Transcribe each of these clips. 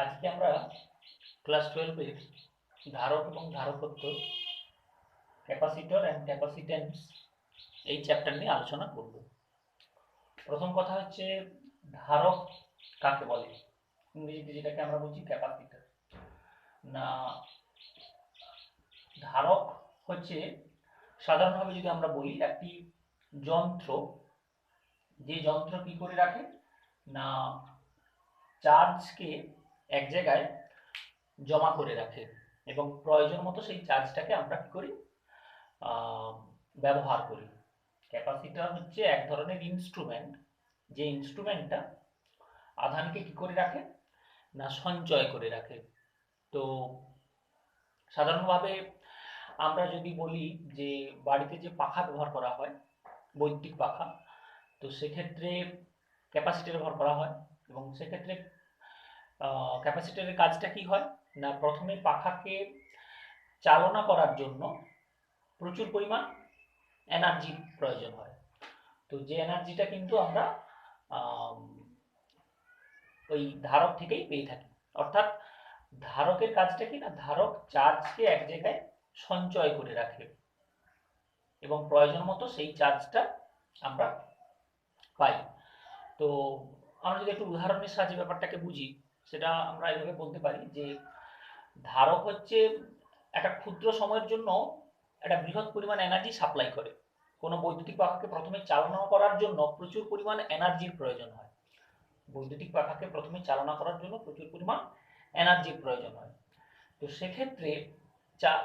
আজকে আমরা ক্লাস 12 এর ধারক এবং ধারকত্ব, ক্যাপাসিটর অ্যান্ড ক্যাপাসিট্যান্স এই চ্যাপ্টার নিয়ে আলোচনা করব। প্রথম কথা হচ্ছে ধারক কাকে বলে, ইংরেজিতে যেটাকে আমরা বলছি ক্যাপাসিটর। না, ধারক হচ্ছে সাধারণভাবে যদি আমরা বলি একটি যন্ত্র, যে যন্ত্র কি করে রাখে না চার্জকে এক জায়গায় জমা করে রাখে এবং প্রয়োজন মতো সেই চার্জটাকে আমরা কি করি ব্যবহার করি। ক্যাপাসিটর হচ্ছে এক ধরনের ইনস্ট্রুমেন্ট, যে ইনস্ট্রুমেন্টটা আধানকে কি করে রাখে না সঞ্চয় করে রাখে। তো সাধারণভাবে আমরা যদি বলি যে বাড়িতে যে পাখা ব্যবহার করা হয়, বৈদ্যুতিক পাখা, তো সেক্ষেত্রে ক্যাপাসিটর ব্যবহার করা হয় এবং সেক্ষেত্রে ক্যাপাসিটরের কাজটা কি হয় না প্রথমে পাখাকে চালনা করার জন্য প্রচুর পরিমাণ এনার্জির প্রয়োজন হয়। তো যে এনার্জিটা কিন্তু আমরা ওই ধারক থেকেই পেয়ে থাকি। অর্থাৎ ধারকের কাজটা কি না ধারক চার্জকে এক জায়গায় সঞ্চয় করে রাখে এবং প্রয়োজন মতো সেই চার্জটা আমরা পাই। তো আমরা যদি একটু উদাহরণের সাহায্যে ব্যাপারটাকে বুঝি, সেটা আমরা এইভাবে বলতে পারি যে ধারক হচ্ছে একটা ক্ষুদ্র সময়ের জন্য একটা বৃহৎ পরিমাণ এনার্জি সাপ্লাই করে। কোনো বৈদ্যুতিক পাখাকে প্রথমে চালনা করার জন্য প্রচুর পরিমাণ এনার্জির প্রয়োজন হয়। বৈদ্যুতিক পাখাকে প্রথমে চালনা করার জন্য প্রচুর পরিমাণ এনার্জির প্রয়োজন হয়। তো সেক্ষেত্রে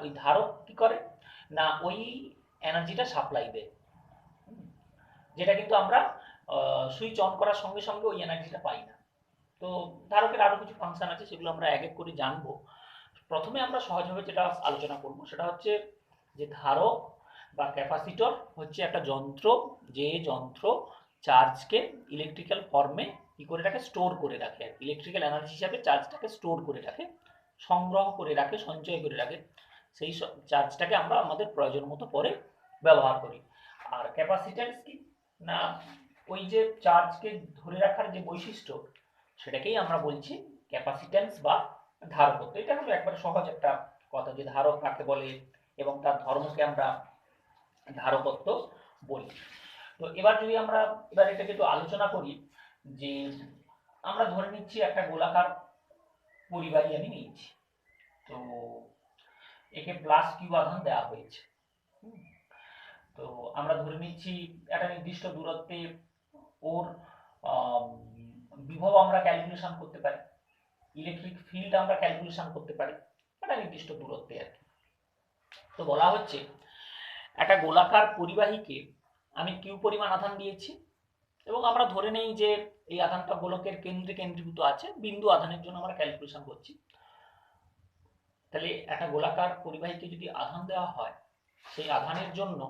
ওই ধারক কি করে না ওই এনার্জিটা সাপ্লাই দেয়, যেটা কিন্তু আমরা সুইচ অন করার সঙ্গে সঙ্গে ওই এনার্জিটা পাই না। তো ধারকের আরো কিছু ফাংশন আছে, সেগুলো আমরা এক এক করে জানবো। প্রথমে আমরা সহজভাবে যেটা আলোচনা করব সেটা হচ্ছে যে ধারক বা ক্যাপাসিটর হচ্ছে একটা যন্ত্র, যে যন্ত্র চার্জকে ইলেকট্রিক্যাল ফর্মে কি করে রাখে, স্টোর করে রাখে, ইলেকট্রিক্যাল এনার্জি হিসাবে চার্জটাকে স্টোর করে রাখে, সংগ্রহ করে রাখে, সঞ্চয় করে রাখে। সেই চার্জটাকে আমরা আমাদের প্রয়োজন মতো পরে ব্যবহার করি। আর ক্যাপাসিট্যান্স কি না ওই যে চার্জকে ধরে রাখার যে বৈশিষ্ট্য, সেটাকেই আমরা বলছি ক্যাপাসিট্যান্স বা ধারকত্ব। এটা হলো একবার সহজ একটা কথা যে ধারক কাকে বলে এবং তার ধর্মকে আমরা ধারকত্ব বলি। তো এবার যদি আমরা এটাকে একটু আলোচনা করি যে আমরা ধরে নিচ্ছি একটা গোলাকার পরিবাহী আমি নিয়েছি, তো একে প্লাস কিউ আধান দেওয়া হয়েছে। তো আমরা ধরে নিচ্ছি একটা নির্দিষ্ট দূরত্বে ওর বিভব আমরা ক্যালকুলেশন করতে পারি, ইলেকট্রিক ফিল্ড আমরা ক্যালকুলেশন করতে পারি একটা নির্দিষ্ট দূরত্বে আর কি। তো বলা হচ্ছে একটা গোলাকার পরিবাহীকে আমি কিউ পরিমাণ আধান দিয়েছি এবং আমরা ধরে নেই যে এই আধানটা গোলকের কেন্দ্রে কেন্দ্রীভূত আছে, বিন্দু আধানের জন্য আমরা ক্যালকুলেশন করছি। তাহলে একটা গোলাকার পরিবাহীকে যদি আধান দেওয়া হয়, সেই আধানের জন্য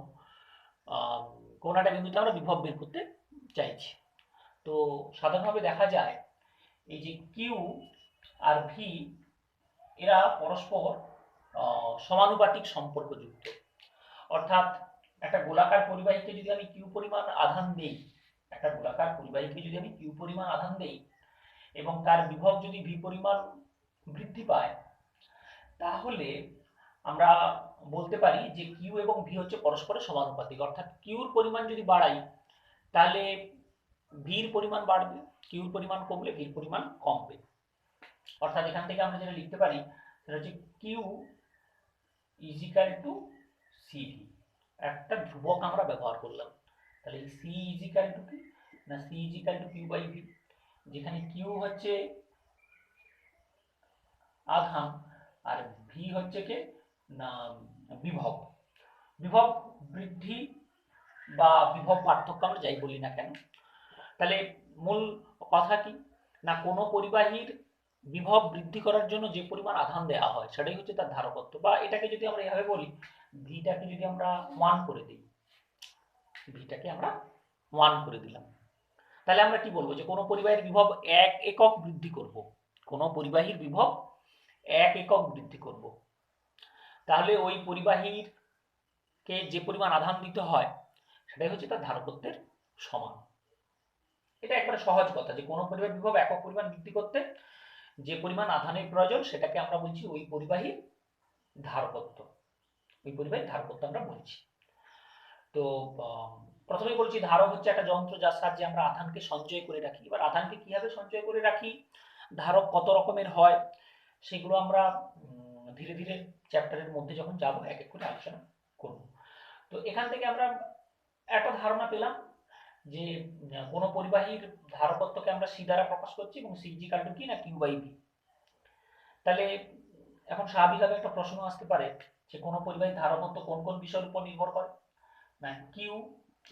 কোন একটা বিন্দুতে আমরা বিভব বের করতে চাইছি। তো সাধারণভাবে দেখা যায় এই যে কিউ আর ভি এরা পরস্পর সমানুপাতিক সম্পর্কযুক্ত। অর্থাৎ একটা গোলাকার পরিবাহীকে যদি আমি কিউ পরিমাণ আধান দেই, একটা গোলাকার পরিবাহীকে যদি আমি কিউ পরিমাণ আধান দেই এবং তার বিভব যদি ভি পরিমাণ বৃদ্ধি পায়, তাহলে আমরা বলতে পারি যে কিউ এবং ভি হচ্ছে পরস্পরের সমানুপাতিক। অর্থাৎ কিউর পরিমাণ যদি বাড়াই তাহলে ভির পরিমাণ বাড়বে, কিউর পরিমাণ কমলে ভির পরিমাণ কমবে। অর্থাৎ এখান থেকে আমরা যেটা লিখতে পারি সেটা হচ্ছে Q is equal to CV, একটা ধ্রুবক আমরা ব্যবহার করলাম। তাহলে সি ইজ ইকুয়াল টু কি না C is equal to Q by V, যেখানে কিউ হচ্ছে আধান আর ভি হচ্ছে কি না বিভব। বিভব বৃদ্ধি বা বিভব পার্থক্য আমরা যাই বলি না কেন, তাহলে মূল কথা কি না কোনো পরিবাহীর বিভব বৃদ্ধি করার জন্য যে পরিমাণ আধান দেওয়া হয় সেটাই হচ্ছে তার ধারকত্ব। বা এটাকে যদি আমরা এভাবে বলি, ভিটাকে যদি আমরা 1 করে দিই, ভিটাকে আমরা 1 করে দিলাম, তাহলে আমরা কি বলবো যে কোনো পরিবাহীর বিভব 1 একক বৃদ্ধি করব, কোনো পরিবাহীর বিভব 1 একক বৃদ্ধি করব, তাহলে ওই পরিবাহীর কে যে পরিমাণ আধান দিতে হয় সেটাই হচ্ছে তার ধারকত্বের সমান। এটা একবারে সহজ কথা যে কোনো পরিবাহীর বিভব একক পরিমাণ বৃদ্ধি করতে যে পরিমাণ আধানের প্রয়োজন সেটাকে আমরা বলছি ওই পরিবাহীর ধারকত্ব, ওই পরিবাহীর ধারকত্ব আমরা বলছি। তো প্রথমেই বলছি ধারক হচ্ছে একটা যন্ত্র যার সাহায্যে আমরা আধানকে সঞ্চয় করে রাখি। এবার আধানকে কিভাবে সঞ্চয় করে রাখি, ধারক কত রকমের হয়, সেগুলো আমরা ধীরে ধীরে চ্যাপ্টারের মধ্যে যখন যাব এক এক করে আলোচনা করব। তো এখান থেকে আমরা একটা ধারণা পেলাম যে কোনো পরিবাহীর ধারকত্বকে আমরা সি দ্বারা প্রকাশ করছি এবং সি ইজ ইকুয়াল টু কি না কিউ বাই ভি। তাহলে এখন স্বাভাবিকভাবে একটা প্রশ্ন আসতে পারে যে কোনো পরিবাহীর ধারকত্ব কোন কোন বিষয়ের উপর নির্ভর করে, না কিউ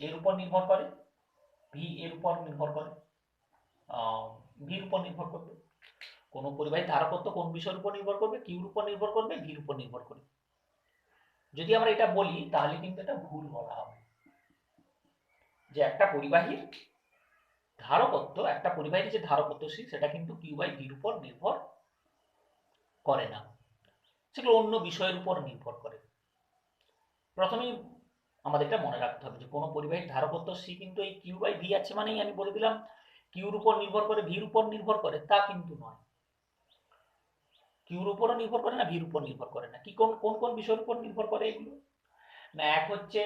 এর উপর নির্ভর করে, ভি এর উপর নির্ভর করে, ভির উপর নির্ভর করবে। কোন পরিবাহীর ধারকত্ব কোন বিষয়ের উপর নির্ভর করবে, কিউর উপর নির্ভর করবে, ভির উপর নির্ভর করবে। যদি আমরা এটা বলি তাহলে কিন্তু এটা ভুল বলা হবে, যে একটা পরিবাহীর ধারকত্ব, একটা পরিবাহীর যে ধারকত্ব সেটা কিন্তু কিউ বাই ভির উপর নির্ভর করে না, সেগুলো অন্য বিষয়ের উপর নির্ভর করে। প্রথমেই আমাদের এটা মনে রাখতে হবে যে কোনো পরিবাহীর ধারকত্ব সি কিন্তু এই কিউ বাই ভি আছে মানেই আমি বলে দিলাম কিউর উপর নির্ভর করে ভির উপর নির্ভর করে, তা কিন্তু নয়। কিউর উপরও নির্ভর করে না, ভির উপর নির্ভর করে না। কি কোন কোন কোন বিষয়ের উপর নির্ভর করে এগুলো, না এক হচ্ছে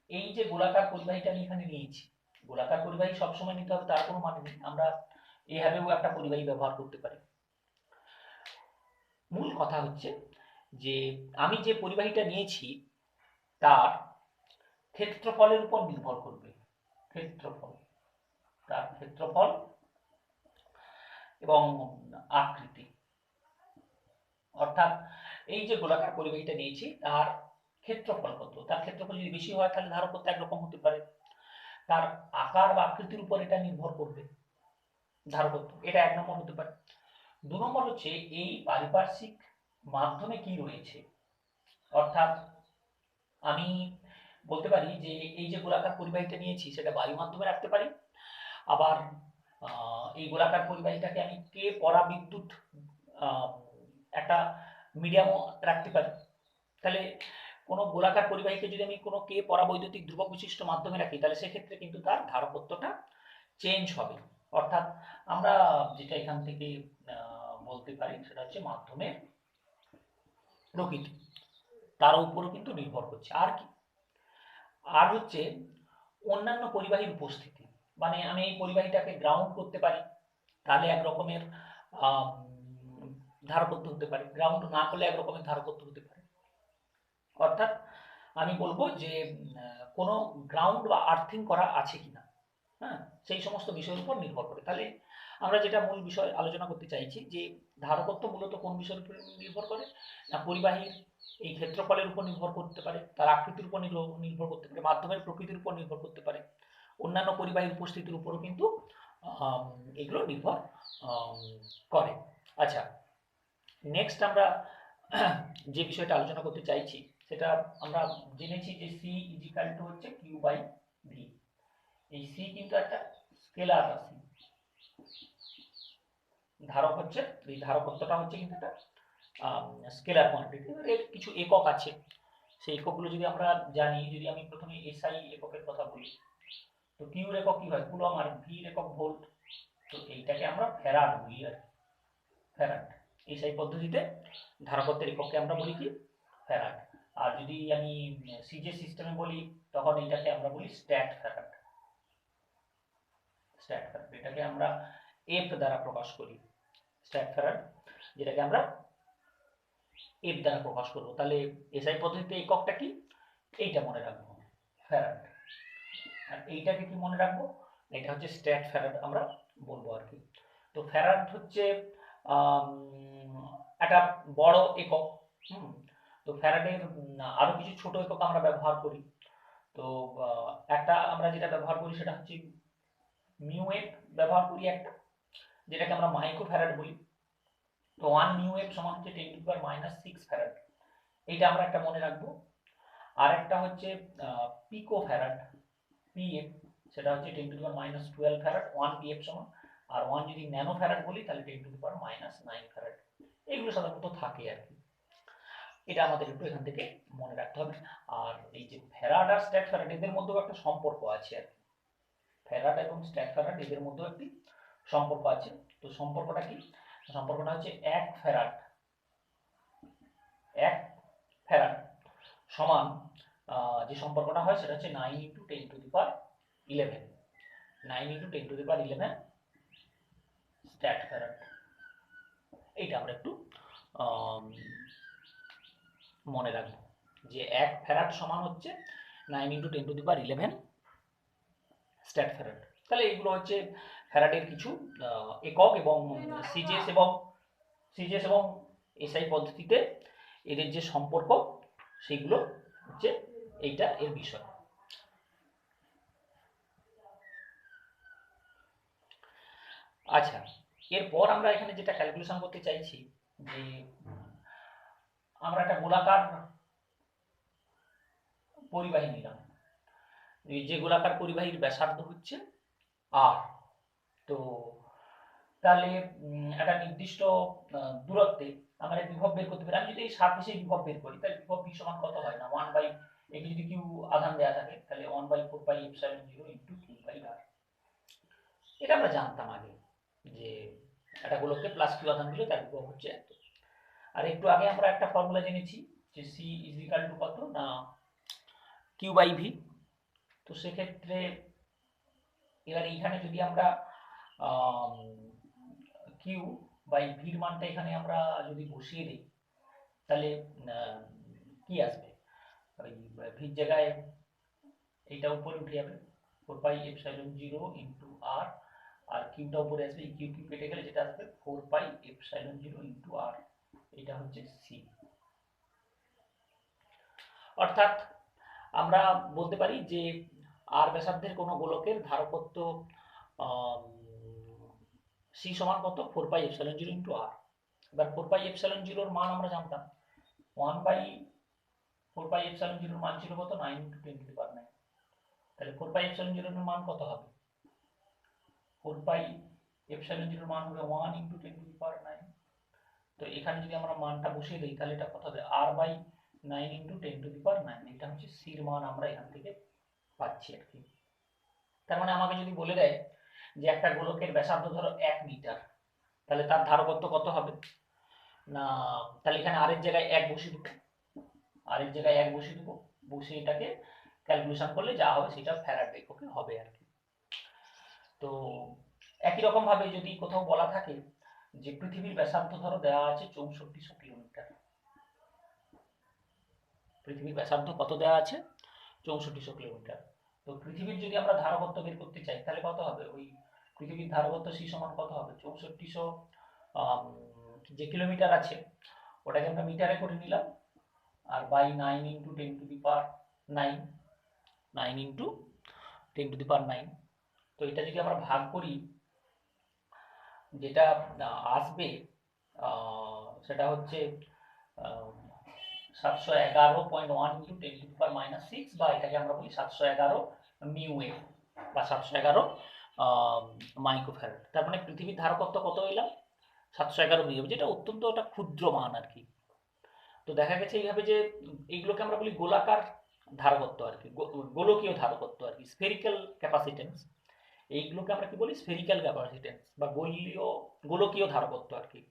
এই যে গোলাকার পরিবাহীটা আমি এখানে নিয়েছি, গোলাকার পরিবাহী সবসময় নিতে হবে তার কোনো মানে নেই, আমরা এভাবেও একটা পরিবাহী ব্যবহার করতে পারি। মূল কথা হচ্ছে যে আমি যে পরিবাহীটা নিয়েছি তার ক্ষেত্রফলের উপর নির্ভর করবে, ক্ষেত্রফল, তার ক্ষেত্রফল এবং আকৃতি। অর্থাৎ এই যে গোলাকার পরিবাহীটা নিয়েছি তার ক্ষেত্রফল কত, তার ক্ষেত্রফল যদি বেশি হয় তাহলে ধারকত্ব একরকম হতে পারে, তার আকার বা আকৃতির উপর এটা নির্ভর করবে ধারকত্ব, এটা এক নম্বর হতে পারে। দু নম্বর হচ্ছে এই পারিপার্শ্বিক মাধ্যমে কি রয়েছে, অর্থাৎ আমি বলতে পারি যে এই যে গোলাকার পরিবাহীটা নিয়েছি সেটা বায়ু মাধ্যমে রাখতে পারি, আবার এই গোলাকার পরিবাহীটাকে আমি কে পরাবিদ্যুৎ একটা মিডিয়ামও রাখতে পারি। তাহলে কোনো গোলাকার পরিবাহীকে যদি আমি কোনো কে পরাবৈদ্যুতিক ধ্রুবক বিশিষ্ট মাধ্যমে রাখি তাহলে সেক্ষেত্রে কিন্তু তার ধারকত্বটা চেঞ্জ হবে। অর্থাৎ আমরা যেটা এখান থেকে বলতে পারি সেটা হচ্ছে মাধ্যমের প্রকৃতি, তার উপরও কিন্তু নির্ভর করছে। আর কি, আর হচ্ছে অন্যান্য পরিবাহীর উপস্থিতি, মানে আমি এই পরিবাহীটাকে গ্রাউন্ড করতে পারি তাহলে এক রকমের ধারকত্ব হতে পারে, গ্রাউন্ড না করলে এক রকমের ধারকত্ব হতে পারে। অর্থাৎ আমি বলবো যে কোনো গ্রাউন্ড বা আর্থিং করা আছে কিনা, হ্যাঁ, সেই সমস্ত বিষয়ের উপর নির্ভর করে। তাহলে আমরা যেটা মূল বিষয় আলোচনা করতে চাইছি যে ধারকত্ব মূলত কোন বিষয়ের উপর নির্ভর করে, না পরিবাহীর এই ক্ষেত্রফলের উপর নির্ভর করতে পারে, তার আকৃতির উপর নির্ভর করতে পারে, মাধ্যমের প্রকৃতির উপর নির্ভর করতে পারে, অন্যান্য পরিবাহীর উপস্থিতির উপরও কিন্তু এগুলো নির্ভর করে। আচ্ছা, নেক্সট আমরা যে বিষয়টা আলোচনা করতে চাইছি সেটা আমরা জেনেছি যে সি ইজ ইকুয়াল টু হচ্ছে কিউ বাই ভি। এই সি কিন্তু একটা স্কেলার রাশি, ধারক হচ্ছে, এই ধারকত্বটা হচ্ছে কিন্তু একটা স্কেলার কোয়ান্টিটি, এর কিছু একক আছে, সেই এককগুলো যদি আমরা জানি, যদি আমি প্রথমে এসআই এককের কথা বলি তো কিউর একক কি হয় কুলম আর ভির একক ভোল্ট, তো এইটাকে আমরা ফ্যারাড বলি আর ফ্যারাড। এসআই পদ্ধতিতে ধারকত্বের এককে আমরা বলি কি ফ্যারাড, আর যদি আমি সিজে সিস্টেমে বলি তখন এইটাকে আমরা বলি স্ট্যাট ফ্যারাড, স্ট্যাট ফ্যারাড, এটাকে আমরা এফ দ্বারা প্রকাশ করি, স্ট্যাট ফ্যারাড যেটাকে আমরা এফ দ্বারা প্রকাশ করব। তাহলে এসআই পদ্ধতিতে এককটা কি, এইটা মনে রাখবো ফ্যারাড, আর এইটাকে কি মনে রাখবো, এটা হচ্ছে স্ট্যাট ফ্যারাড আমরা বলবো আর কি। তো ফ্যারাড হচ্ছে একটা বড় একক, তো ফ্যারাডের আরো কিছু ছোট একক আমরা ব্যবহার করি। তো একটা আমরা যেটা ব্যবহার করি সেটা হচ্ছে মিউ এফ ব্যবহার করি একটা, যেটাকে আমরা মাইক্রো ফ্যারাড বলি। তো 1 মিউ এফ সমান হচ্ছে 10⁻⁻⁶ ফ্যারাড, এইটা আমরা একটা মনে রাখবো। আর একটা হচ্ছে পিকো ফ্যারাড, পিএফ, সেটা হচ্ছে 10⁻⁻12 ফ্যারাড, 1 পিএফ সমান। আর 1 যদি ন্যানো ফ্যারাড বলি তাহলে 10⁻⁹ ফ্যারাড। এগুলো সাধারণত থাকে আর কি, এটা আমাদের একটু এখান থেকে মনে রাখতে হবে। আর এই যে ফ্যারাড আর স্ট্যাট ফ্যারাড এদের মধ্যেও একটা সম্পর্ক আছে আর কি, ফ্যারাড এবং স্ট্যাট ফ্যারাড এদের মধ্যেও একটি সম্পর্ক আছে। তো সম্পর্কটা কি, সম্পর্কটা হচ্ছে 1 ফ্যারাড, 1 ফ্যারাড সমান যে সম্পর্কটা হয় সেটা হচ্ছে 9 × 10⁻11, 9 × 10⁻11 স্ট্যাট ফ্যারাড। এইটা আমরা একটু মনে রাখবো যে 1 ফ্যারাড সমান হচ্ছে 9 × 10⁻11 স্ট্যাট ফ্যারাড। তাহলে এইগুলো হচ্ছে ফ্যারাডের কিছু একক, এবং সিজিএস এবং এসআই পদ্ধতিতে এদের যে সম্পর্ক সেইগুলো হচ্ছে এইটা এর বিষয়। আচ্ছা, এরপর আমরা এখানে যেটা ক্যালকুলেশন করতে চাইছি যে আমরা একটা গোলাকার পরিবাহী নিলাম, যে গোলাকার পরিবাহীর ব্যাসার্ধ হচ্ছে আর, তো তাহলে একটা নির্দিষ্ট দূরত্বে আমরা বিভব বের করতে পারি। আমি যদি এই সারফেসে বিভব বের করি তাহলে বিভব ভি সমান কত হয় না 1 বাই, এটি যদি কিউ আধান দেওয়া থাকে তাহলে 1/4πε0 × Q/r। এটা আমরা জানতাম আগে যে একটা গোলককে প্লাস কিউ আধান দিলে তার বিভব হচ্ছে এত। আর একটু আগে আমরা একটা ফর্মুলা জেনেছি যে সি ইজ ইকাল টু কত না Q/V। তো সেক্ষেত্রে এবার এইখানে যদি আমরা Q/Vর মানটা এখানে আমরা যদি বসিয়ে দিই তাহলে কি আসবে, ওই ভির জায়গায় এইটা উপরে উঠে যাবে 4πε0 × r, আর কিউটা উপরে আসবে, এই কিউ কিউ কেটে গেলে যেটা আসবে 4πε0 × r, এটা হচ্ছে সি। অর্থাৎ আমরা বলতে পারি যে আর ব্যাসার্ধের কোনো গোলকের ধারকত্ব সি সমান কত 4πε0 × r। এবার 4πε0 এর মান আমরা জানতাম 1/4πε0 এর মান ছিল কত 9 × 10⁹, তাহলে 4πε0 এর মান কত হবে 4πε0 এর মান হবে 1 × 10⁹। তো এখানে যদি আমরা মানটা বসিয়ে দিই তাহলে এটা কত হবে r/9 × 10⁹। এটা হচ্ছে সির মান আমরা এখান থেকে পাচ্ছি আর কি। তার মানে আমাকে যদি বলে দেয় যে একটা গোলকের ব্যাসার্ধ ধরো 1 মিটার, তাহলে তার ধারকত্ব কত হবে না, তাহলে এখানে আর এর জায়গায় 1 বসিয়ে দেবো, আর এর জায়গায় 1 বসিয়ে দেবো, বসিয়ে এটাকে ক্যালকুলেশন করলে যা হবে সেটা ফ্যারাড এককে হবে আর কি। তো একই রকম ভাবে যদি কোথাও বলা থাকে যে পৃথিবীর ব্যাসার্ধ ধরো দেওয়া আছে 6400 কিলোমিটার, পৃথিবীর ব্যাসার্ধ কত দেওয়া আছে 6400 কিলোমিটার, তো পৃথিবীর যদি আমরা ধারকত্ব বের করতে চাই তাহলে কত হবে, ওই পৃথিবীর ধারকত্ব সি সমান কত হবে 6400 যে কিলোমিটার আছে ওটাকে আমরা মিটারে করে নিলাম, আর বাই 9 × 10⁹, 9 × 10⁹। তো এটা যদি আমরা ভাগ করি যেটা আসবে সেটা হচ্ছে 711.1 × 10⁻⁻6, বা এটাকে আমরা বলি 711 μA বা 711 মাইক্রোফ্যারাড। তার মানে পৃথিবীর ধারকত্ব কত এলাম 711 μA, যেটা অত্যন্ত একটা ক্ষুদ্র মান আর কি। তো দেখা গেছে এইভাবে যে এইগুলোকে আমরা বলি গোলাকার ধারকত্ব আর কি, গোলকীয় ধারকত্ব আর কি, স্ফেরিক্যাল ক্যাপাসিটেন্স। এইগুলোকে আমরা কি বলি স্ফেরিক্যাল ক্যাপাসিটেন্স বা গোলকীয় ধারকত্ব আর কি।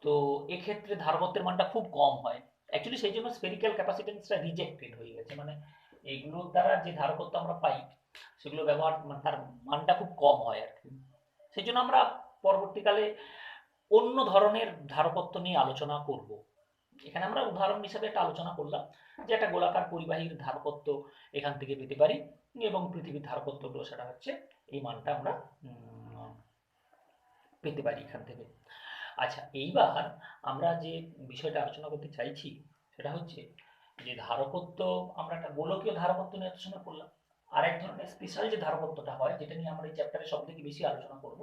তো এক্ষেত্রে ধারকত্বের মানটা খুব কম হয় অ্যাকচুয়ালি, সেই জন্য স্ফেরিক্যাল ক্যাপাসিটেন্সটা রিজেক্টেড হয়ে গেছে, মানে এইগুলোর দ্বারা যে ধারকত্ব আমরা পাই সেগুলো ব্যবহার তার মানটা খুব কম হয় আর কি। সেই জন্য আমরা পরবর্তীকালে অন্য ধরনের ধারকত্ব নিয়ে আলোচনা করব। এখানে আমরা উদাহরণ হিসেবে একটা আলোচনা করলাম যে একটা গোলাকার পরিবাহীর ধারকত্ব এখান থেকে পেতে পারি, এবং পৃথিবীর ধারকত্বগুলো সেটা হচ্ছে এই মানটা আমরা পেতে পারি এখান থেকে। আচ্ছা, এইবার আমরা যে বিষয়টা আলোচনা করতে চাইছি সেটা হচ্ছে যে ধারকত্ব, আমরা একটা গোলকীয় ধারকত্ব নিয়ে এত সময় করলাম, আর এক ধরনের স্পেশাল যে ধারকত্বটা হয় যেটা নিয়ে আমরা এই চ্যাপ্টারে সব থেকে বেশি আলোচনা করব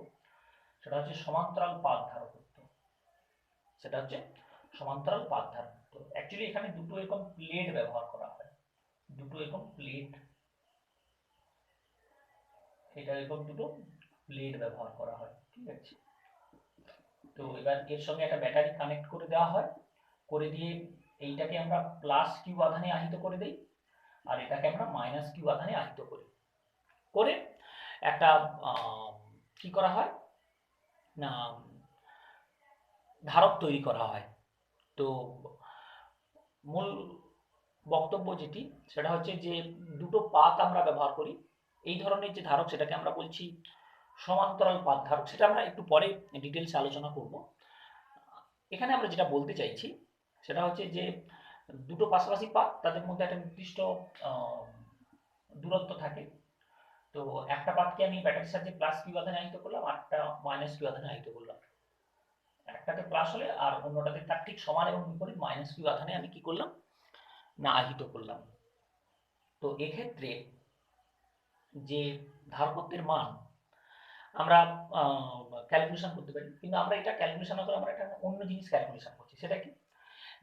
সেটা হচ্ছে সমান্তরাল পাত ধারকত্ব। সেটা হচ্ছে সমান্তরাল পাত ধারকত্ব। অ্যাকচুয়ালি এখানে দুটো এরকম প্লেট ব্যবহার করা হয়, দুটো এরকম প্লেট, এটা এরকম দুটো প্লেট ব্যবহার করা হয়, ঠিক আছে। তো এবার এর সঙ্গে একটা ব্যাটারি কানেক্ট করে দেওয়া হয়, করে দিয়ে এইটাকে আমরা প্লাস কিউ আধানে আহিত করে দেই, আর এটাকে আমরা মাইনাস কিউ আধানে আহিত করি, করে একটা কি করা হয় না ধারক তৈরি করা হয়। তো মূল বক্তব্য যেটি সেটা হচ্ছে যে দুটো পাত আমরা ব্যবহার করি, এই ধরনের যে ধারক সেটাকে আমরা বলছি সমান্তরাল পাত ধারক, সেটা আমরা একটু পরে ডিটেলসে আলোচনা করব। এখানে আমরা যেটা বলতে চাইছি সেটা হচ্ছে যে দুটো পাশাপাশি পাত, তাদের মধ্যে একটা নির্দিষ্ট দূরত্ব থাকে। তো একটা পাতকে আমি ব্যাটারির সাহায্যে প্লাস কিউ আধানে আহিত করলাম, আরটা মাইনাস কিউ আধানে আহিত করলাম। একটাতে প্লাস হলে আর অন্যটাতে তার ঠিক সমান এবং বিপরীত মাইনাস কিউ আধানে আমি কি করলাম না আহিত করলাম। তো এক্ষেত্রে যে ধারকত্বের মান আমরা ক্যালকুলেশন করতে পারি, কিন্তু আমরা এটা ক্যালকুলেশন না করে আমরা একটা অন্য জিনিস ক্যালকুলেশন করছি। সেটা কি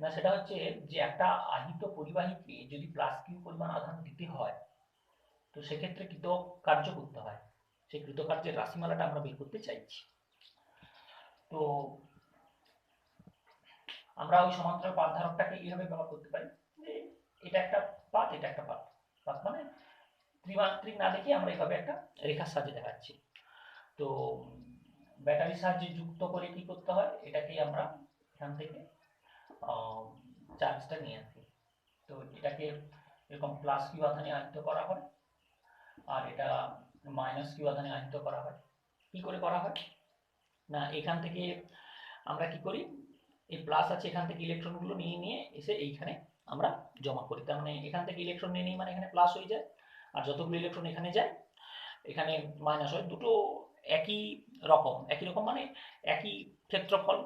না, সেটা হচ্ছে যে একটা আহিত পরিবাহীকে যদি প্লাস কিউ পরিমাণ আধান দিতে হয়, তো সেক্ষেত্রে কৃতকার্য করতে হয়। সেই কৃতকার্যের রাশিমালাটা আমরা বের করতে চাইছি। তো আমরা ওই সমান্তরাল পাত ধারকটাকে এইভাবে ব্যবহার করতে পারি যে এটা একটা পাত, এটা একটা পাত। পাত মানে ত্রিমাত্রিক না দেখে আমরা এইভাবে একটা রেখার সাহায্যে দেখাচ্ছি। তো ব্যাটারির সাহায্যে যুক্ত করে কি করতে হয়, এটাকে আমরা এখান থেকে চার্জটা নিয়ে আসি। তো এটাকে এরকম প্লাস কিউ আধানে আহিত করা হয়, আর এটা মাইনাস কিউ আধানে আহিত করা হয়। কি করে করা হয় না, এখান থেকে আমরা কি করি, এই প্লাস আছে এখান থেকে ইলেকট্রনগুলো নিয়ে নিয়ে এসে এইখানে আমরা জমা করি। তার মানে এখান থেকে ইলেকট্রন নিয়ে নিই মানে এখানে প্লাস হয়ে যায়, আর যতগুলো ইলেকট্রন এখানে যায় এখানে মাইনাস হয়। দুটো একই রকম মানে একই ক্ষেত্রফল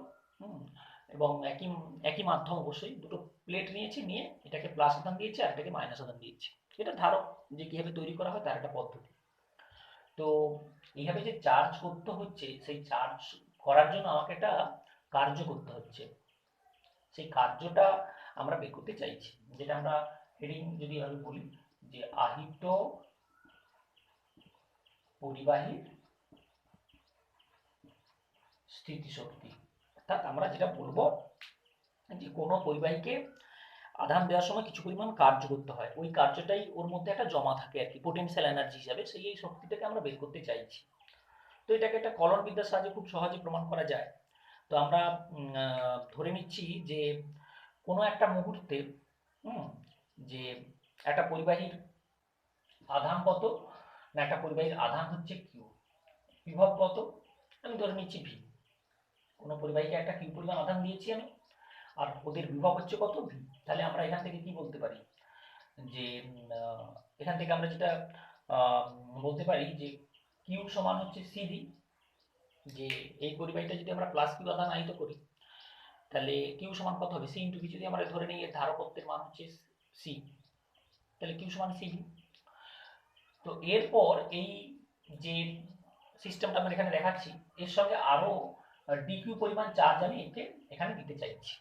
এবং একই একই মাধ্যম। অবশ্যই দুটো প্লেট নিয়েছি, নিয়ে এটাকে প্লাস আধান দিয়েছি আর এটাকে মাইনাস আধান দিয়েছি। এটা ধারক যে কীভাবে তৈরি করা হয় তার একটা পদ্ধতি। তো এইভাবে যে চার্জ করতে হচ্ছে, সেই চার্জ করার জন্য আমাকে একটা কার্য করতে হচ্ছে। সেই কার্যটা আমরা বের করতে চাইছি, যেটা আমরা হেডিং যদি এভাবে বলি যে আহিত পরিবাহীর স্থিতিশক্তি। অর্থাৎ আমরা যেটা বলবো যে কোনো পরিবাহীকে আধান দেওয়ার সময় কিছু পরিমাণ কার্য করতে হয়, ওই কার্যটাই ওর মধ্যে একটা জমা থাকে আর কি, পোটেনশিয়াল এনার্জি হিসাবে। সেই এই শক্তিটাকে আমরা বের করতে চাইছি। তো এটাকে একটা কলন বিদ্যার সাহায্যে খুব সহজে প্রমাণ করা যায়। তো আমরা ধরে নিচ্ছি যে কোনো একটা মুহূর্তে যে একটা পরিবাহীর আধান কত না, একটা পরিবাহীর আধান হচ্ছে কিউ, বিভব কত আমি ধরে নিচ্ছি ভি। কোনো পরিবাহীকে একটা কিউ পরিমাণ আধান দিয়েছি আমি, আর ওদের বিভব হচ্ছে কত ভি। তাহলে আমরা এখান থেকে কি বলতে পারি যে এখান থেকে আমরা যেটা বলতে পারি যে কিউ সমান হচ্ছে সিভি। যে এই পরিবাহীটা যদি আমরা প্লাস কিউ আধান আহিত করি তাহলে কিউ সমান কত হবে, সি ইন্টু ভি। যদি আমরা ধরে নিই এর ধারকত্বের মান হচ্ছে সি, তাহলে কিউ সমান সিভি। তো এরপর এই যে সিস্টেমটা আমরা এখানে দেখাচ্ছি, এর সঙ্গে আরো ডিকিউ পরিমাণ চার্জ আমি এখানে দিতে চাইছি।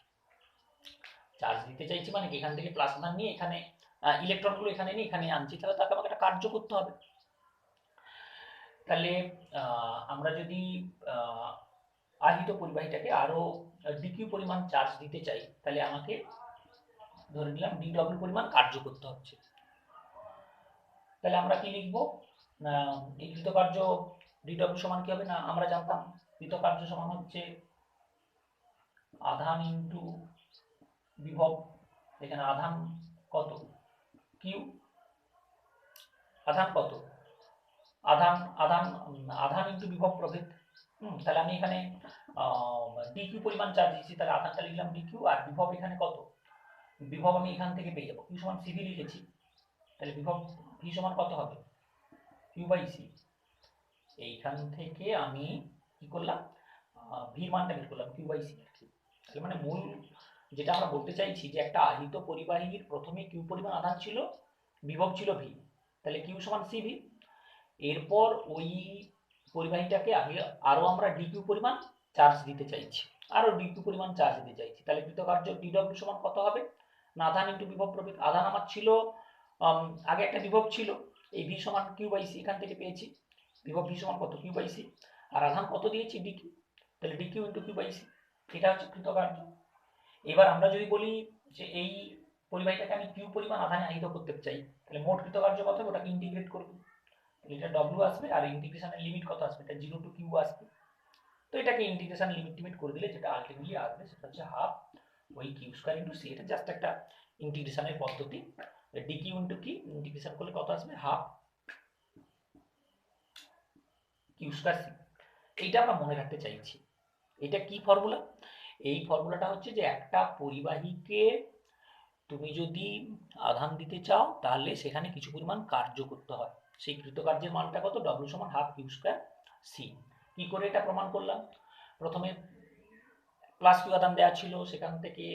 চার্জ দিতে চাইছি মানে কি, এখান থেকে প্লাস আধান নিয়ে এখানে ইলেকট্রনগুলো এখানে নিয়ে এখানে আনছি, তাহলে তাকে আমাকে একটা কার্য করতে হবে। তাহলে আমরা যদি আহিত পরিবাহীটাকে আরো ডিকিউ পরিমাণ চার্জ দিতে চাই, তাহলে আমাকে ধরে নিলাম ডিডব্লিউ পরিমাণ কার্য করতে হচ্ছে। তাহলে আমরা কি লিখবো না, এই কৃতকার্য ডিডব্লিউ সমান কি হবে না, আমরা জানতাম কৃতকার্য সমান হচ্ছে আধান ইন্টু বিভব। এখানে আধান কত কিউ, আধান কত আধান আধান আধান ইন্টু বিভব প্রভেদ। তাহলে আমি এখানে ডিকিউ পরিমাণ চার্জ দিচ্ছি, তাহলে আধানটা লিখলাম ডিকিউ, আর বিভব এখানে কত, বিভব আমি এখান থেকে পেয়ে যাবো, কিউ সমান সিভি লিখেছি। তাহলে বিভব ভি সমান কত হবে, কিউ বাই সি। এইখান থেকে আমি কি করলাম, ভির মানটা বের করলাম কিউ বাই সি। তাহলে মানে মূল যেটা আমরা বলতে চাইছি যে একটা আহিত পরিবাহীর প্রথমে কিউ পরিমাণ আধান ছিল, বিভব ছিল ভি, তাহলে কিউ সমান সিভি। এরপর ওই পরিবাহীটাকে আরো আমরা ডিকিউ পরিমাণ চার্জ দিতে চাইছি, আরো ডিকিউ পরিমাণ চার্জ দিতে চাইছি। তাহলে কৃতকার্য ডিডব্লিউ সমান কত হবে না, আধান ইন্টু বিভব প্রভেদ। আধান আমার ছিল আগে একটা বিভব ছিল, এই ভি সমান কিউ বাই সি এখান থেকে পেয়েছি, বিভব ভি সমান কত কিউ বাই সি, আর আধান কত দিয়েছি ডিকিউ, তাহলে dQ into Q by C. এটা হচ্ছে কৃতকার্য। এবার আমরা যদি বলি যে এই পরিবাহীটাকে আমি কিউ পরিমাণ আধানে আহিত করতে চাই, তাহলে মোট কৃতকার্য কত হবে ওটাকে ইন্টিগ্রেট করব, এটা ডব্লিউ আসবে, আর ইন্টিগ্রেশনের লিমিট কত আসবে, এটা 0 টু কিউ আসবে। তো এটাকে ইন্টিগ্রেশন লিমিট করে দিলে যেটা আলটিমেটলি আসবে সেটা হচ্ছে হাফ ওই কিউ স্কোয়ার ইন্টু সি। এটা জাস্ট একটা ইন্টিগ্রেশনের পদ্ধতি। ডি কিউ ইন্টু কি ইন্টিগ্রেশন করলে কত আসবে, হাফ কিউ স্কোয়ার সি। এইটা আমরা মনে রাখতে চাইছি। এটা কি ফর্মুলা? এই ফর্মুলাটা হচ্ছে যে একটা পরিবাহীকে তুমি যদি আধান দিতে চাও তাহলে সেখানে কিছু পরিমাণ কার্য করতে হয়। সেই কৃতকার্যের মানটা কত, ডব্লিউ সমান হাফ কিউ স্কোয়ার সি। কি করে এটা প্রমাণ করলাম? প্রথমে প্লাস কিউ আধান দেওয়া ছিল, সেখান থেকে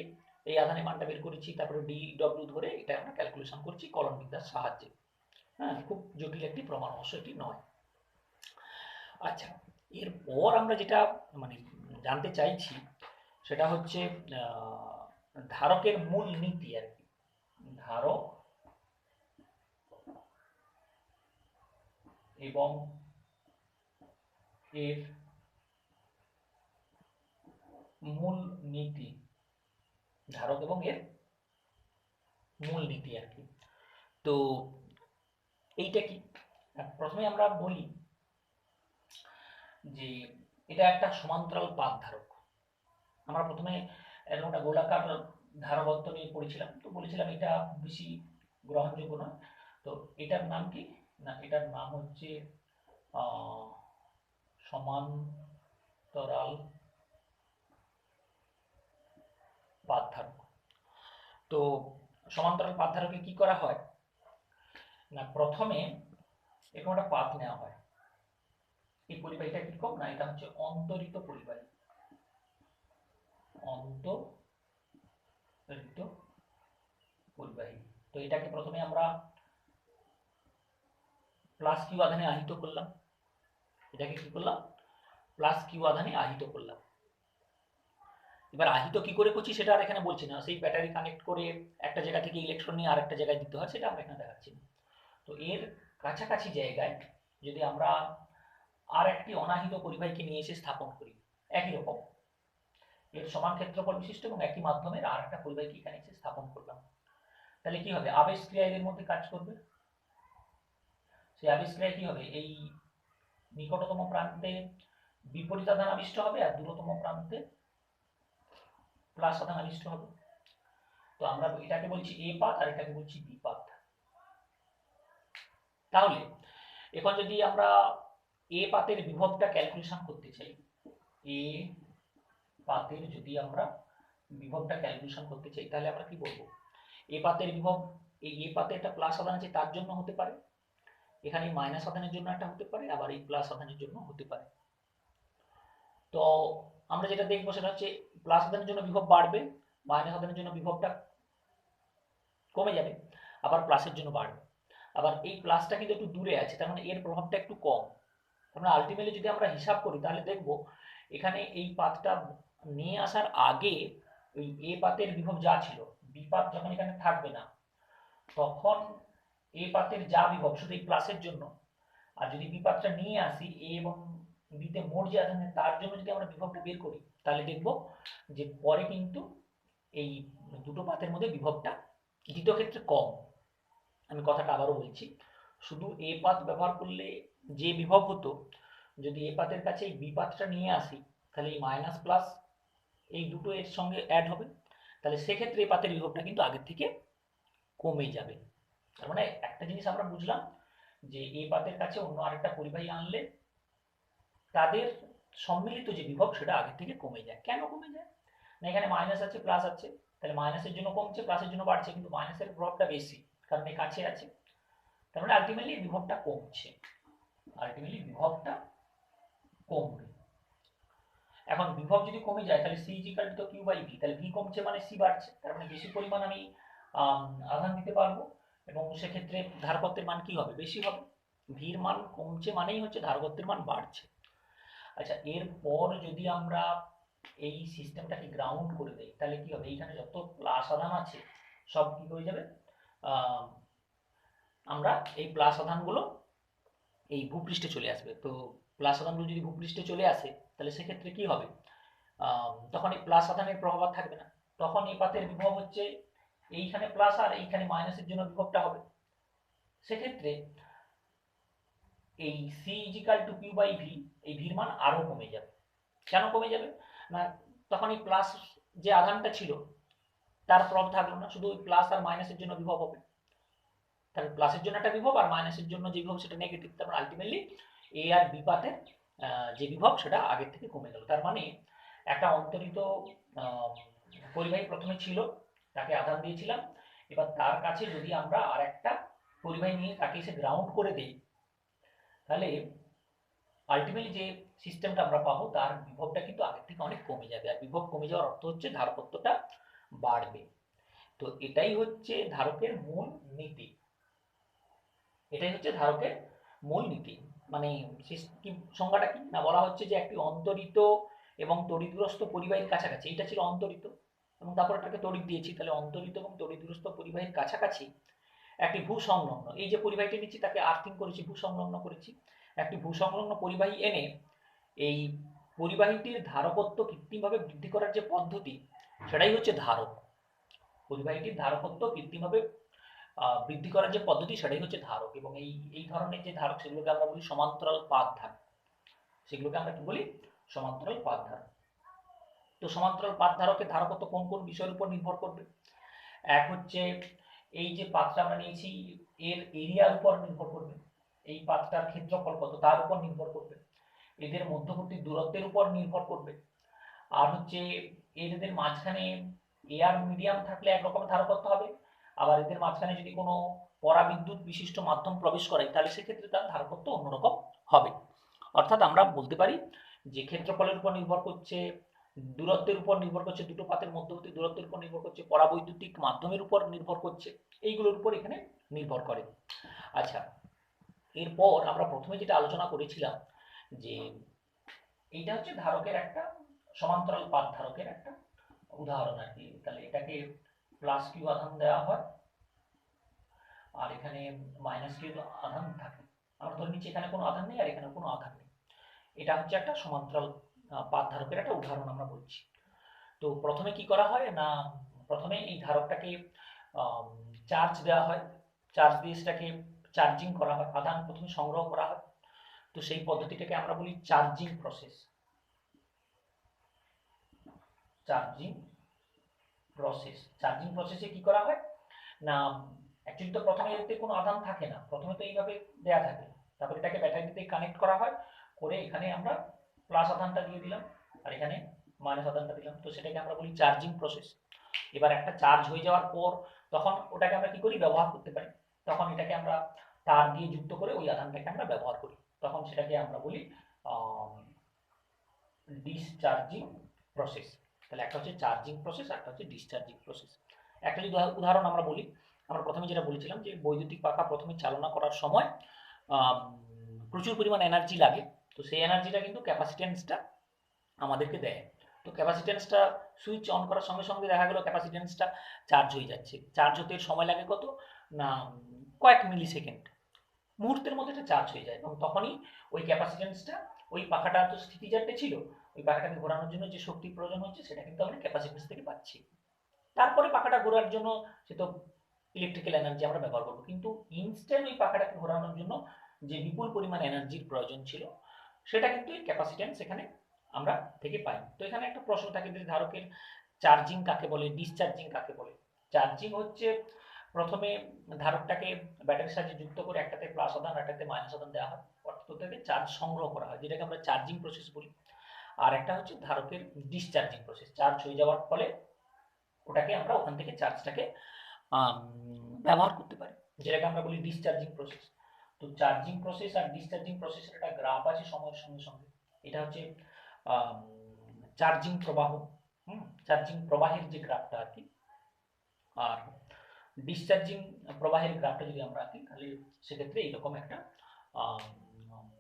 এই আধানের মানটা বের করেছি, তারপরে ডি ডব্লিউ ধরে এটা আমরা ক্যালকুলেশন করছি কলন বিদ্যার সাহায্যে। হ্যাঁ, খুব জটিল একটি প্রমাণ অবশ্য এটি নয়। আচ্ছা, এরপর আমরা যেটা মানে জানতে চাইছি সেটা হচ্ছে ধারকের মূল নীতি আর কি। ধারক এবং এর মূল নীতি, ধারক এবং এর মূল নীতি আর কি। তো এইটা কি, প্রথমে আমরা বলি যে এটা একটা সমান্তরাল পাত ধারক। আমরা প্রথমে এরকম একটা গোলাকার ধারবত্ত নিয়ে পড়েছিলাম, তো বলেছিলাম এটা বেশি গ্রহণযোগ্য নয়। তো এটার নাম কি না, এটার নাম হচ্ছে সমান্তরাল পাত ধারক। তো সমান্তরাল পাত ধারকে কি করা হয় না, প্রথমে এরকম একটা পাত নেওয়া হয়। এই পরিবাহীটা কিরকম না, এটা হচ্ছে অন্তরিত পরিবাহী, অন্তরিত পরিবাহী। তো এটাকে প্রথমে আমরা প্লাস কিউ আধানে আহিত করলাম। এটাকে কি করলাম, প্লাস কিউ আধানে আহিত করলাম। এবার আহিত কি করে করছি সেটা আর এখানে বলছি না, সেই ব্যাটারি কানেক্ট করে একটা জায়গা থেকে ইলেকট্রন নিয়ে আরেকটা জায়গায় দিতে হয়, সেটা আমরা এখানে দেখাচ্ছি না। তো এর কাছাকাছি জায়গায় যদি আমরা আর একটি অনাহিত পরিবাহীকে নিয়ে এসে স্থাপন করি, একই রকম এর সমান ক্ষেত্রফল বিশিষ্ট এবং একই মাধ্যমের আর একটা পরিবাহীকে এখানে এসে স্থাপন করলাম, তাহলে কি হবে, আবেশ ক্রিয়া এদের মধ্যে কাজ করবে। সেই আবেশ ক্রিয়া কি হবে, এই নিকটতম প্রান্তে বিপরীত আধান আবিষ্ট হবে আর দূরতম প্রান্তে প্লাস আধান আবিষ্ট হবে। তো আমরা এটাকে বলছি এ পাত আর এটাকে বলছি বি পাত। তাহলে এখন যদি আমরা এ পাতের বিভবটা ক্যালকুলেশন করতে চাই, এ পাতের যদি আমরা বিভবটা ক্যালকুলেশন করতে চাই তাহলে আমরা কি বলবো, এ পাতের বিভব, এই এ পাতে একটা প্লাস আধান আছে তার জন্য হতে পারে, এখানে মাইনাস আধানের জন্য একটা হতে পারে, আবার এই প্লাস আধানের জন্য হতে পারে। তো আমরা যেটা দেখবো সেটা হচ্ছে প্লাস আধানের জন্য বিভব বাড়বে, মাইনাস আধানের জন্য বিভবটা কমে যাবে, আবার প্লাসের জন্য বাড়বে। আবার এই প্লাসটা কিন্তু একটু দূরে আছে, তার মানে এর প্রভাবটা একটু কম। তার মানে আলটিমেটলি যদি আমরা হিসাব করি তাহলে দেখবো এখানে এই পাতটা নিয়ে আসার আগে ওই এ পাতের বিভব যা ছিল, বি পাত যখন এখানে থাকবে না তখন এ পাতের যা বিভব শুধু এই প্লাসের জন্য, আর যদি বি পাতটা নিয়ে আসি এ এবং বিতে মোট যে আধান তার জন্য যদি আমরা বিভবটা বের করি তাহলে দেখবো যে পরে কিন্তু এই দুটো পাতের মধ্যে বিভবটা দ্বিতীয় ক্ষেত্রে কম। আমি কথাটা আবারও বলছি, শুধু এ পাত ব্যবহার করলে যে বিভব হতো, যদি এ পাতের কাছে এই বি পাতটা নিয়ে আসি তাহলে এই মাইনাস প্লাস এই দুটো এর সঙ্গে অ্যাড হবে, তাহলে সেক্ষেত্রে এই পাতের বিভবটা কিন্তু আগের থেকে কমে যাবে। তার মানে একটা জিনিস আমরা বুঝলাম যে এ পাতের কাছে অন্য আরেকটা পরিবাহী আনলে তাদের সম্মিলিত যে বিভব সেটা আগের থেকে কমে যায়। কেন কমে যায় না, এখানে মাইনাস আছে প্লাস আছে, তাহলে মাইনাসের জন্য কমছে প্লাসের জন্য বাড়ছে, কিন্তু মাইনাসের প্রভাবটা বেশি কারণ এই কাছে আছে, তার মানে আলটিমেটলি বিভবটা কমছে, আলটিমেটলি বিভবটা কমবে। এখন বিভব যদি কমে যায় তাহলে C is equal to Q by V, তাহলে ভি কমছে মানে সি বাড়ছে, তার মানে বেশি পরিমাণ আমি আধান দিতে পারবো এবং সেক্ষেত্রে ধারকত্বের মান কি হবে, বেশি হবে। ভির মান কমছে মানেই হচ্ছে ধারকত্বের মান বাড়ছে। আচ্ছা, এরপর যদি আমরা এই সিস্টেমটাকে গ্রাউন্ড করে দেই তাহলে কি হবে, এইখানে যত প্লাস আধান আছে সব কি হয়ে যাবে, আমরা এই প্লাস আধানগুলো এই ভূপৃষ্ঠে চলে আসবে। তো প্লাস আধানগুলো যদি ভূপৃষ্ঠে চলে আসে তাহলে সেক্ষেত্রে কি হবে, তখন এই প্লাস আধানের প্রভাব আর থাকবে না, তখন এই পাতের বিভব হচ্ছে এইখানে প্লাস আর এইখানে মাইনাসের জন্য বিভবটা হবে। সেক্ষেত্রে এই C is equal to Q by V, এই ভির মান আরো কমে যাবে। কেন কমে যাবে না, তখন এই প্লাস যে আধানটা ছিল তার প্রভাব থাকলো না, শুধু ওই প্লাস আর মাইনাসের জন্য বিভব হবে। তাহলে প্লাসের জন্য একটা বিভব আর মাইনাসের জন্য যে বিভব সেটা নেগেটিভ, তারপর আলটিমেটলি এ আর বি পাতের যে বিভব সেটা আগের থেকে কমে গেল। তার মানে একটা অন্তরিত পরিবাহী প্রথমে ছিল, তাকে আধান দিয়েছিলাম, এবার তার কাছে যদি আমরা আর একটা পরিবাহী নিয়ে তাকে এসে গ্রাউন্ড করে দিই, তাহলে আলটিমেটলি যে সিস্টেমটা আমরা পাবো তার বিভবটা কিন্তু আগের থেকে অনেক কমে যাবে, আর বিভব কমে যাওয়ার অর্থ হচ্ছে ধারকত্বটা বাড়বে। তো এটাই হচ্ছে ধারকের মূল নীতি, এটাই হচ্ছে ধারকের মূল নীতি। মানে কি সংজ্ঞাটা কি না, বলা হচ্ছে যে একটি অন্তরিত এবং তড়িৎগ্রস্ত পরিবাহীর কাছাকাছি, এটা ছিল অন্তরিত এবং তারপর এটাকে তড়িৎ দিয়েছি, তাহলে অন্তরিত এবং তড়িৎগ্রস্ত পরিবাহীর কাছাকাছি একটি ভূসংলগ্ন, এই যে পরিবাহীটি নিচ্ছি তাকে আর্থিং করেছি, ভূসংলগ্ন করেছি, একটি ভূসংলগ্ন পরিবাহী এনে এই পরিবাহীটির ধারকত্ব কৃত্রিমভাবে বৃদ্ধি করার যে পদ্ধতি সেটাই হচ্ছে ধারক। পরিবাহীটির ধারকত্ব কৃত্রিমভাবে বৃদ্ধি করার যে পদ্ধতি সেটাই হচ্ছে ধারক, এবং এই ধরনের যে ধারক সেগুলোকে আমরা বলি সমান্তরাল পাত ধারক, সেগুলোকে আমরা কি বলি সমান্তরাল পাত ধারক। তো সমান্তরাল পাত ধারকের ধারকত্ব কোন কোন বিষয়ের উপর নির্ভর করবে, এক হচ্ছে এই যে পাতটা আমরা নিয়েছি এর এরিয়ার উপর নির্ভর করবে, এই পাতটার ক্ষেত্রফল কত তার উপর নির্ভর করবে, এদের মধ্যবর্তী দূরত্বের উপর নির্ভর করবে, আর হচ্ছে এদের মাঝখানে এয়ার মিডিয়াম থাকলে একরকম ধারকত্ব হবে, আবার এদের মাঝখানে যদি কোনো পরাবিদ্যুৎ বিশিষ্ট মাধ্যম প্রবেশ করে তাহলে সেক্ষেত্রে তার ধারকত্ব অন্যরকম হবে। অর্থাৎ আমরা বলতে পারি যে ক্ষেত্রফলের উপর নির্ভর করছে, দূরত্বের উপর নির্ভর করছে, দুটো পাতের মধ্যবর্তী দূরত্বের উপর নির্ভর করছে, পরাবৈদ্যুতিক মাধ্যমের উপর নির্ভর করছে, এইগুলোর উপর এখানে নির্ভর করে। আচ্ছা, এরপর আমরা প্রথমে যেটা আলোচনা করেছিলাম যে এইটা হচ্ছে ধারকের একটা সমান্তরাল পাত ধারকের একটা উদাহরণ আর কি। তাহলে এটাকে প্লাস কিউ আধান দেওয়া হয় আর এখানে মাইনাস কিউ আধান থাকে, আমরা ধরে নিচ্ছি এখানে কোনো আধান নেই আর এখানে কোনো আধান নেই, এটা হচ্ছে একটা সমান্তরাল পাত ধারকের একটা উদাহরণ আমরা বলছি। তো প্রথমে কি করা হয় না, প্রথমে এই ধারকটাকে চার্জ দেওয়া হয়, চার্জ দিয়ে সেটাকে চার্জিং করা হয়, আধান প্রথমে সংগ্রহ করা হয়, তো সেই পদ্ধতিটাকে আমরা বলি চার্জিং প্রসেস। চার্জিং প্রসেসে কি করা হয় না, অ্যাকচুয়ালি তো প্রথমে এতে কোনো আধান থাকে না, প্রথমে তো এইভাবে দেয়া থাকে, তারপর এটাকে ব্যাটারিতে কানেক্ট করা হয়, করে এখানে আমরা প্লাস আধানটা দিয়ে দিলাম আর এখানে মাইনাস আধানটা দিলাম, তো সেটাকে আমরা বলি চার্জিং প্রসেস। এবার একটা চার্জ হয়ে যাওয়ার পর তখন ওটাকে আমরা কি করি ব্যবহার করতে পারি, তখন এটাকে আমরা তার দিয়ে যুক্ত করে ওই আধানটাকে আমরা ব্যবহার করি, তখন সেটাকে আমরা বলি ডিসচার্জিং প্রসেস। তাহলে একটা হচ্ছে চার্জিং প্রসেস আর একটা হচ্ছে ডিসচার্জিং প্রসেস। একটা যদি উদাহরণ আমরা বলি, আমরা প্রথমে যেটা বলেছিলাম যে বৈদ্যুতিক পাখা প্রথমে চালনা করার সময় প্রচুর পরিমাণ এনার্জি লাগে, তো সেই এনার্জিটা কিন্তু ক্যাপাসিটেন্সটা আমাদেরকে দেয়। তো ক্যাপাসিটেন্সটা সুইচ অন করার সঙ্গে সঙ্গে দেখা গেল ক্যাপাসিটেন্সটা চার্জ হয়ে যাচ্ছে, চার্জ হতে সময় লাগে কত না কয়েক মিলি সেকেন্ড, মুহূর্তের মধ্যে এটা চার্জ হয়ে যায়, এবং তখনই ওই ক্যাপাসিটেন্সটা ওই পাখাটা তো স্থিতিজারটা ছিল, ওই পাখাটাকে ঘোরানোর জন্য যে শক্তির প্রয়োজন হচ্ছে সেটা কিন্তু আমরা ক্যাপাসিটেন্স থেকে পাচ্ছি। তারপরে পাখাটা ঘোরার জন্য সে তো ইলেকট্রিক্যাল এনার্জি আমরা ব্যবহার করবো, কিন্তু ইনস্ট্যান্ট ওই পাখাটাকে ঘোরানোর জন্য যে বিপুল পরিমাণ এনার্জির প্রয়োজন ছিল সেটা কিন্তু এই ক্যাপাসিটেন্স এখানে আমরা থেকে পাই। তো এখানে একটা প্রশ্ন থাকে যে ধারকের চার্জিং কাকে বলে, ডিসচার্জিং কাকে বলে। চার্জিং হচ্ছে প্রথমে ধারকটাকে ব্যাটারির সাথে যুক্ত করে একটাতে প্লাস আধান একটাতে মাইনাস আধান দেওয়া হয়, অর্থাৎ ওটাকে চার্জ সংগ্রহ করা হয় যেটাকে আমরা চার্জিং প্রসেস বলি। আর একটা হচ্ছে ধারকের ডিসচার্জিং প্রসেস, চার্জ হয়ে যাওয়ার ফলে ওটাকে আমরা ওখান থেকে চার্জটাকে ব্যবহার করতে পারি, যেটাকে আমরা বলি ডিসচার্জিং প্রসেস। তো চার্জিং প্রসেস আর ডিসচার্জিং প্রসেসের একটা গ্রাফ আছে সময়ের সঙ্গে সঙ্গে, এটা হচ্ছে চার্জিং প্রবাহ, চার্জিং প্রবাহের যে গ্রাফটা আর কি, আর ডিসচার্জিং প্রবাহের গ্রাফটা যদি আমরা আঁকি তাহলে সেক্ষেত্রে এইরকম একটা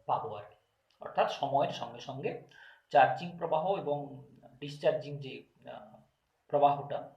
পাবো আর কি। অর্থাৎ সময়ের সঙ্গে সঙ্গে চার্জিং প্রবাহ এবং ডিসচার্জিং যে প্রবাহটা